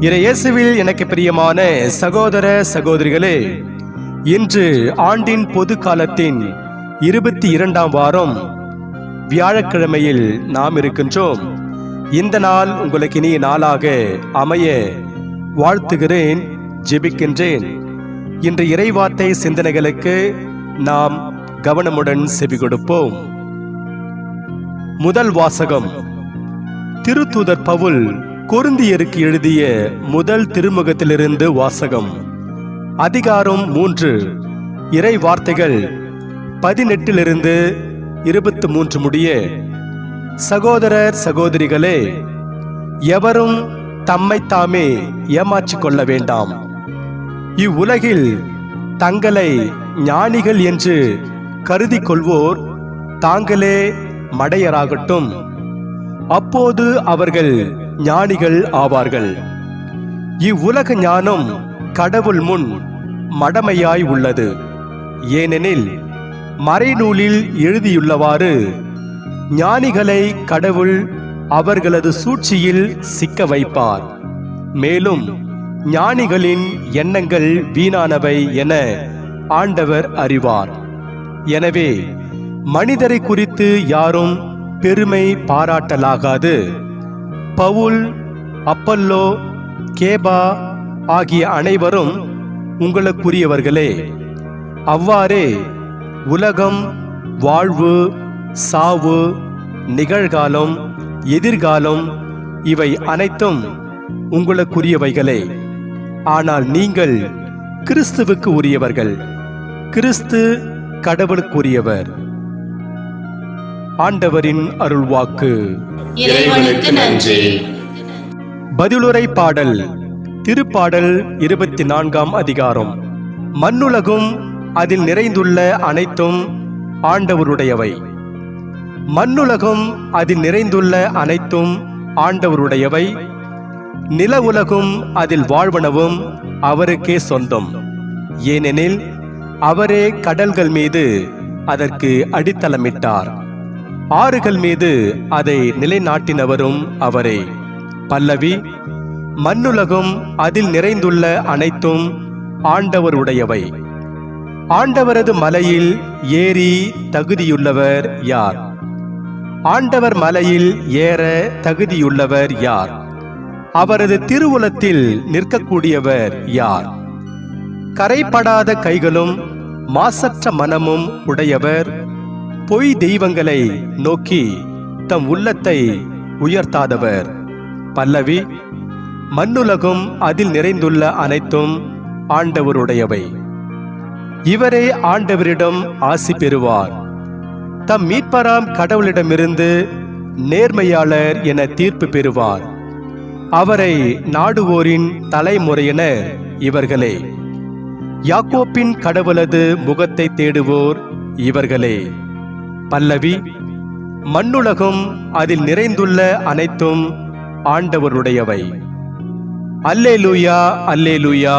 இயேசுவில் எனக்கு பிரியமான சகோதர சகோதரிகளே, இன்று ஆண்டின் பொது காலத்தின் 22ஆம் வாரம் வியாழக்கிழமையில் நாம் இருக்கின்றோம். இந்த நாள் உங்களுக்கு இனிய நாளாக அமைய வாழ்த்துகிறேன், ஜெபிக்கின்றேன். இன்று இறைவார்த்தை சிந்தனைகளுக்கு நாம் கவனமுடன் செவி கொடுப்போம். முதல் வாசகம், திருத்தூதர் பவுல் கொரிந்தியருக்கு எழுதிய முதல் திருமுகத்திலிருந்து வாசகம். அதிகாரம் 3, இறை வார்த்தைகள் 18 23 முடிய. சகோதரர் சகோதரிகளே, எவரும் தம்மைத்தாமே ஏமாற்றிக் கொள்ள வேண்டாம். இவ்வுலகில் தங்களை ஞானிகள் என்று கருதி கொள்வோர் தாங்களே மடையராகட்டும். அப்போது அவர்கள் ஞானிகள் ஆவார்கள். இவ்வுலக ஞானம் கடவுள் முன் மடமையாய் உள்ளது. ஏனெனில் மறைநூலில் எழுதியுள்ளவாறு, ஞானிகளை கடவுள் அவர்களது சூழ்ச்சியில் சிக்க வைப்பார். மேலும் ஞானிகளின் எண்ணங்கள் வீணானவை என ஆண்டவர் அறிவார். எனவே மனிதரை குறித்து யாரும் பெருமை பாராட்டலாகாது. பவுல், அப்பல்லோ, கேபா ஆகிய அனைவரும் உங்களுக்குரியவர்களே. அவ்வாறே உலகம், வாழ்வு, சாவு, நிகழ்காலம், எதிர்காலம் இவை அனைத்தும் உங்களுக்குரியவைகளே. ஆனால் நீங்கள் கிறிஸ்துவுக்கு உரியவர்கள், கிறிஸ்து கடவுளுக்குரியவர். ஆண்டவரின் அருள்வாக்கு. இறைவனுக்கு நன்றி. பதிலுரை பாடல். திருப்பாடல் 24ஆம் அதிகாரம். மண்ணுலகும் அதில் நிறைந்துள்ள அனைத்தும் ஆண்டவருடையவை. மண்ணுலகும் அதில் நிறைந்துள்ள அனைத்தும் ஆண்டவருடையவை. நில உலகும் அதில் வாழ்வனவும் அவருக்கே சொந்தம். ஏனெனில் அவரே கடல்கள் மீது அதற்கு அடித்தளமிட்டார். ஆறுகள் மீது அதை நிலைநாட்டினவரும் அவரே. பல்லவி. மண்ணுலகும் அதில் நிறைந்துள்ள அனைத்தும் ஆண்டவருடையவை. ஆண்டவரது மலையில் ஏறி தகுதியுள்ளவர் யார்? ஆண்டவர் மலையில் ஏற தகுதியுள்ளவர் யார்? அவரது திருவுலத்தில் நிற்கக்கூடியவர் யார்? கரைப்படாத கைகளும் மாசற்ற மனமும் உடையவர், பொய் தெய்வங்களை நோக்கி தம் உள்ளத்தை உயர்த்தாதவர். பல்லவி. மண்ணுலகும் அதில் நிறைந்துள்ள அனைத்தும் ஆண்டவருடையவை. இவரே ஆண்டவரிடம் ஆசி பெறுவார். தம் மீட்பராம் கடவுளிடமிருந்து நேர்மையாளர் என தீர்ப்பு பெறுவார். அவரை நாடுவோரின் தலைமுறையினர் இவர்களே. யாக்கோப்பின் கடவுளது முகத்தை தேடுவோர் இவர்களே. பல்லவி. மண்ணுலகும் அதில் நிறைந்துள்ள அனைத்தும் ஆண்டவருடையவை. அல்லேலூயா, அல்லேலூயா.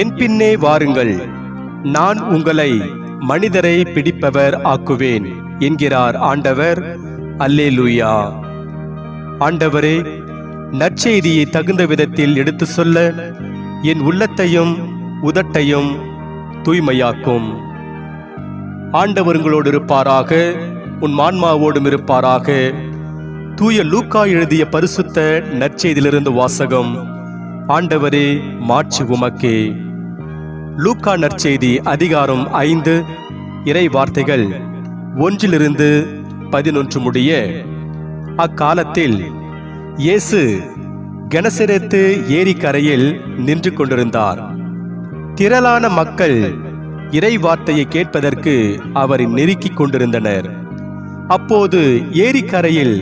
என் பின்னே வாருங்கள், நான் உங்களை மனிதரை பிடிப்பவர் ஆக்குவேன் என்கிறார் ஆண்டவர். அல்லேலூயா. ஆண்டவரே, நற்செய்தியை தகுந்த விதத்தில் எடுத்து சொல்ல என் உள்ளத்தையும் உதட்டையும் தூய்மையாக்கும். ஆண்டவர் உங்களோடு இருப்பாராக, உன் ஆன்மாவோடும் இருப்பாராக. தூய லூக்கா எழுதிய பரிசுத்த நற்செய்தியிலிருந்து வாசகம். ஆண்டவரே, மாட்சி உமக்கே. லூக்கா நற்செய்தி அதிகாரம் 5, இறை வார்த்தைகள் 1 11 முடிய. அக்காலத்தில் இயேசு கெனசரேத்து ஏரிக்கரையில் நின்று கொண்டிருந்தார். திரளான மக்கள் இறை வார்த்தையை கேட்பதற்கு அவரை நெருக்கிக் கொண்டிருந்தனர். அப்போது ஏரிக்கரையில்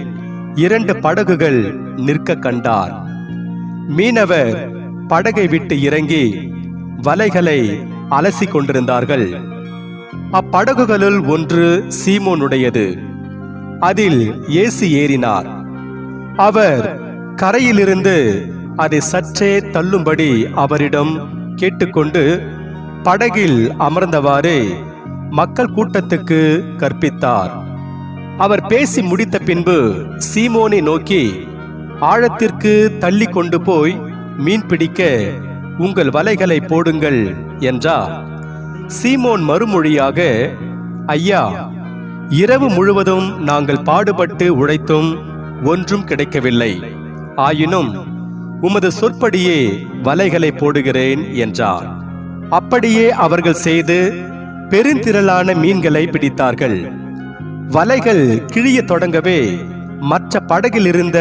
2 படகுகள் நிற்க கண்டார். மீனவர் படகை விட்டு இறங்கி வலைகளை அலசி கொண்டிருந்தார்கள். அப்படகுகளுள் ஒன்று சீமோனுடையது. அதில் இயேசு ஏறினார். அவர் கரையிலிருந்து அதை சற்றே தள்ளும்படி அவரிடம் கேட்டுக்கொண்டு படகில் அமர்ந்தவாறு மக்கள் கூட்டத்துக்கு கற்பித்தார். அவர் பேசி முடித்த பின்பு சீமோனை நோக்கி, ஆழத்திற்கு தள்ளி கொண்டு போய் மீன் பிடிக்க உங்கள் வலைகளை போடுங்கள் என்றார். சீமோன் மறுமொழியாக, ஐயா, இரவு முழுவதும் நாங்கள் பாடுபட்டு உழைத்தும் ஒன்றும் கிடைக்கவில்லை. ஆயினும் உமது சொற்படியே வலைகளை போடுகிறேன் என்றார். அப்படியே அவர்கள் செய்து பெருந்திரளான மீன்களை பிடித்தார்கள். வலைகள் கிழிய தொடங்கவே மற்ற படகில் இருந்த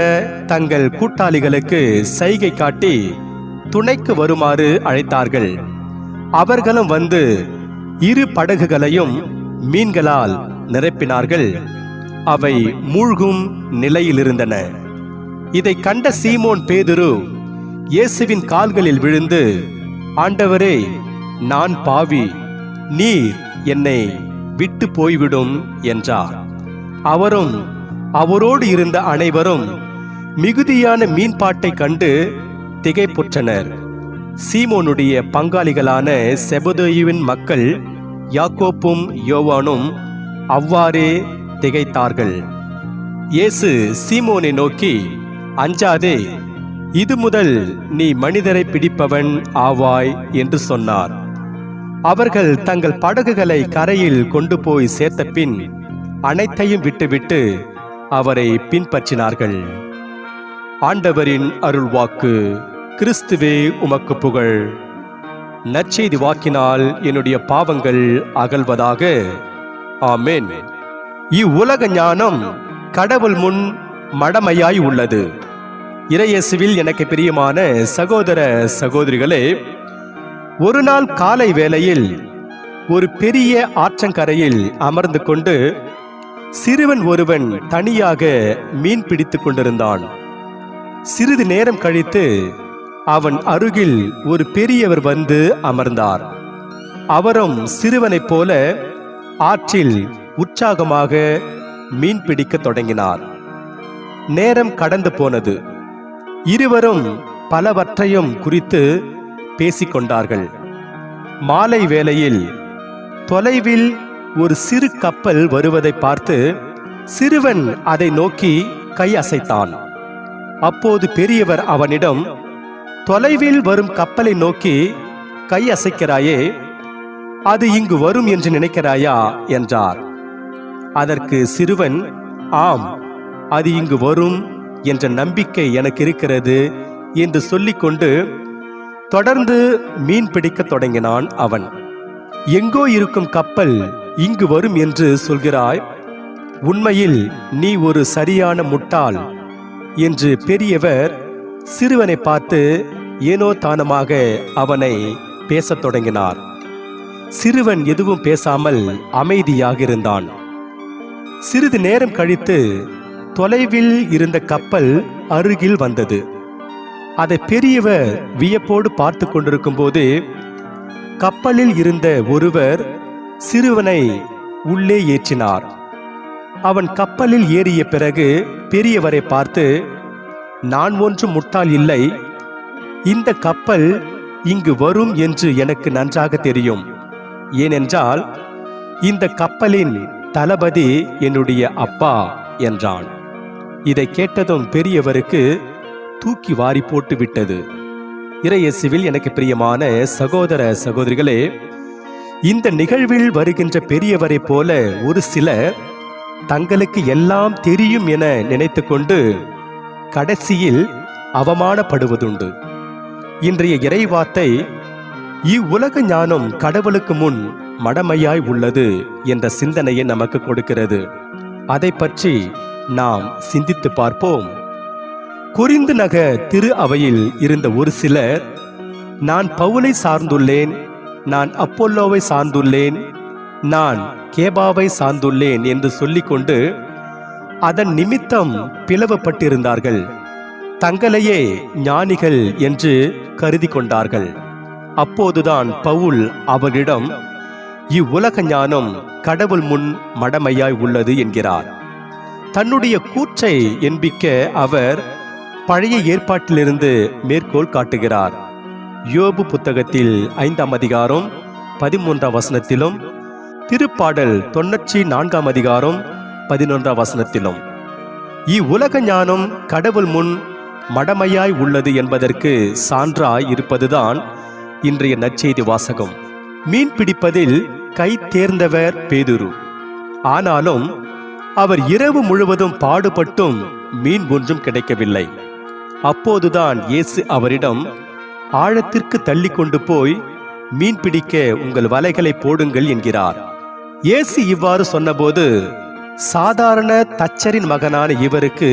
தங்கள் கூட்டாளிகளுக்கு சைகை காட்டி துணைக்கு வருமாறு அழைத்தார்கள். அவர்களும் வந்து இரு படகுகளையும் மீன்களால் நிரப்பினார்கள். அவை மூழ்கும் நிலையில் இருந்தன. இதை கண்ட சீமோன் பேதுரு இயேசுவின் கால்களில் விழுந்து, ஆண்டவரே, நான் பாவி, நீர் என்னை விட்டு போய்விடும் என்றார். அவரும் அவரோடு இருந்த அனைவரும் மிகுதியான மீன்பாட்டை கண்டு திகைப்புற்றனர். சீமோனுடைய பங்காளிகளான செபதேயுவின் மக்கள் யாக்கோப்பும் யோவானும் அவ்வாறே திகைத்தார்கள். இயேசு சீமோனை நோக்கி, அஞ்சாதே, இது முதல் நீ மனிதரை பிடிப்பவன் ஆவாய் என்று சொன்னார். அவர்கள் தங்கள் படகுகளை கரையில் கொண்டு போய் சேர்த்த பின் அனைத்தையும் விட்டுவிட்டு அவரை பின்பற்றினார்கள். ஆண்டவரின் அருள்வாக்கு. கிறிஸ்துவே உமக்கு புகழ். நற்செய்தி வாக்கினால் என்னுடைய பாவங்கள் அகல்வதாக. ஆமென். இவ்வுலக ஞானம் கடவுள் முன் மடமையாய் உள்ளது. இறையேசுவில் எனக்கு பிரியமான சகோதர சகோதரிகளே, ஒரு நாள் காலை வேளையில் ஒரு பெரிய ஆற்றங்கரையில் அமர்ந்து கொண்டு சிறுவன் ஒருவன் தனியாக மீன் பிடித்துக் கொண்டிருந்தான். சிறிது நேரம் கழித்து அவன் அருகில் ஒரு பெரியவர் வந்து அமர்ந்தார். அவரும் சிறுவனைப் போல ஆற்றில் உற்சாகமாக மீன் பிடிக்க தொடங்கினார். நேரம் கடந்து போனது. இருவரும் பலவற்றையும் குறித்து பேசிக்கொண்டார்கள். மாலை வேளையில் தொலைவில் ஒரு சிறு கப்பல் வருவதை பார்த்து சிறுவன் அதை நோக்கி கை அசைத்தான். அப்போது பெரியவர் அவனிடம், தொலைவில் வரும் கப்பலை நோக்கி கை அசைக்கிறாயே, அது இங்கு வரும் என்று நினைக்கிறாயா என்றார். அதற்கு சிறுவன், ஆம், அது இங்கு வரும் என்ற நம்பிக்கை எனக்கு இருக்கிறது என்று சொல்லிக்கொண்டு தொடர்ந்து மீன் பிடிக்க தொடங்கினான். அவன், எங்கோ இருக்கும் கப்பல் இங்கு வரும் என்று சொல்கிறாய், உண்மையில் நீ ஒரு சரியான முட்டாள் என்று பெரியவர் சிறுவனை பார்த்து ஏனோ தானமாக அவனை பேசத் தொடங்கினார். சிறுவன் எதுவும் பேசாமல் அமைதியாக இருந்தான். சிறிது நேரம் கழித்து தொலைவில் இருந்த கப்பல் அருகில் வந்தது. அதை பெரியவர் வியப்போடு பார்த்து கொண்டிருக்கும் போது கப்பலில் இருந்த ஒருவர் சிறுவனை உள்ளே ஏற்றினார். அவன் கப்பலில் ஏறிய பிறகு பெரியவரை பார்த்து, நான் ஒன்றும் முட்டாள் இல்லை, இந்த கப்பல் இங்கு வரும் என்று எனக்கு நன்றாக தெரியும். ஏனென்றால் இந்த கப்பலின் தளபதி என்னுடைய அப்பா என்றான். இதை கேட்டதும் பெரியவருக்கு தூக்கி வாரி போட்டு விட்டது. இறையேசுவில் எனக்கு பிரியமான சகோதர சகோதரிகளே, இந்த நிகழ்வில் வருகின்ற பெரியவரை போல ஒரு சிலர் தங்களுக்கு எல்லாம் தெரியும் என நினைத்து கொண்டு கடைசியில் அவமானப்படுவதுண்டு. இன்றைய இறைவார்த்தை இவ்வுலக ஞானம் கடவுளுக்கு முன் மடமையாய் உள்ளது என்ற சிந்தனையை நமக்கு கொடுக்கிறது. அதை பற்றி நாம் சிந்தித்து பார்ப்போம். கொரிந்து நகர் திரு அவையில் இருந்த ஒரு சிலர், நான் பவுலை சார்ந்துள்ளேன், நான் அப்போல்லோவை சார்ந்துள்ளேன், நான் கேபாவை சார்ந்துள்ளேன் என்று சொல்லிக்கொண்டு அதன் நிமித்தம் பிளவுபட்டிருந்தார்கள். தங்களையே ஞானிகள் என்று கருதி கொண்டார்கள். அப்போதுதான் பவுல் அவரிடம், இவ்வுலக ஞானம் கடவுள் முன் மடமையாய் உள்ளது என்கிறார். தன்னுடைய கூற்றை என்பிக்க அவர் பழைய ஏற்பாட்டிலிருந்து மேற்கோள் காட்டுகிறார். யோபு புத்தகத்தில் 5ஆம் அதிகாரம் 13ஆம் வசனத்திலும், திருப்பாடல் 94ஆம் அதிகாரம் 11ஆம் வசனத்திலும் இவ்வுலக ஞானம் கடவுள் முன் மடமையாய் உள்ளது என்பதற்கு சான்றாய் இருப்பதுதான் இன்றைய நற்செய்தி வாசகம். மீன் பிடிப்பதில் கை தேர்ந்தவர் பேதுரு. ஆனாலும் அவர் இரவு முழுவதும் பாடுபட்டும் மீன் ஒன்றும் கிடைக்கவில்லை. அப்போதுதான் இயேசு அவரிடம் ஆழத்திற்கு தள்ளி கொண்டு போய் மீன் பிடிக்க உங்கள் வலைகளை போடுங்கள் என்கிறார். இயேசு இவ்வாறு சொன்னபோது சாதாரண தச்சரின் மகனான இவருக்கு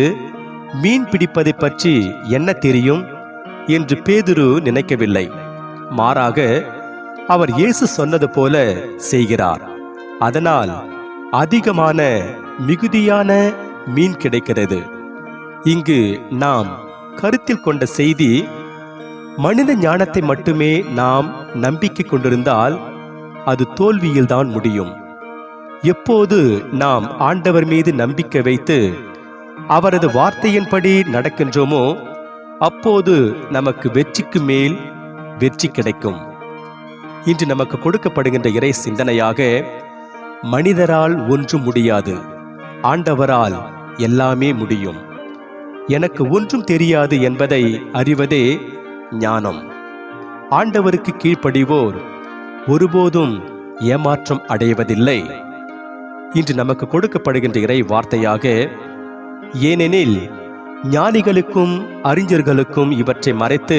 மீன் பிடிப்பதை பற்றி என்ன தெரியும் என்று பேதுரு நினைக்கவில்லை. மாறாக அவர் இயேசு சொன்னது போல செய்கிறார். அதனால் அதிகமான மிகுதியான மீன் கிடைக்கிறது. இங்கு நாம் கருத்தில் கொண்ட செய்தி, மனித ஞானத்தை மட்டுமே நாம் நம்பிக்கை கொண்டிருந்தால் அது தோல்வியில்தான் முடியும். எப்போது நாம் ஆண்டவர் மீது நம்பிக்கை வைத்து அவரது வார்த்தையின்படி நடக்கின்றோமோ அப்போது நமக்கு வெற்றிக்கு மேல் வெற்றி கிடைக்கும். இன்று நமக்கு கொடுக்கப்படுகின்ற இறை சிந்தனையாக, மனிதரால் ஒன்றும் முடியாது, ஆண்டவரால் எல்லாமே முடியும். எனக்கு ஒன்றும் தெரியாது என்பதை அறிவதே ஞானம். ஆண்டவருக்கு கீழ்ப்படிவோர் ஒருபோதும் ஏமாற்றம் அடைவதில்லை. இன்று நமக்கு கொடுக்கப்படுகின்ற இறை வார்த்தையாக, ஏனெனில் ஞானிகளுக்கும் அறிஞர்களுக்கும் இவற்றை மறைத்து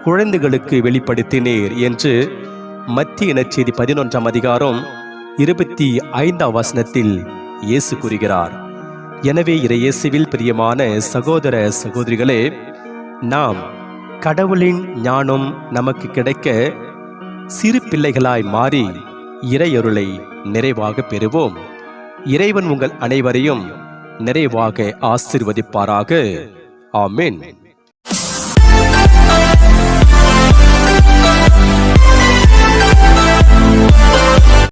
குழந்தைகளுக்கு வெளிப்படுத்தினீர் என்று மத்திய நற்செய்தி 11ஆம் அதிகாரம் 25ஆம் வசனத்தில் இயேசு கூறுகிறார். எனவே இறையேசுவில் பிரியமான சகோதர சகோதரிகளே, நாம் கடவுளின் ஞானம் நமக்கு கிடைக்க சிறு பிள்ளைகளாய் மாறி இறையருளை நிறைவாக பெறுவோம். இறைவன் உங்கள் அனைவரையும் நிறைவாக ஆசீர்வதிப்பாராக. ஆமென்.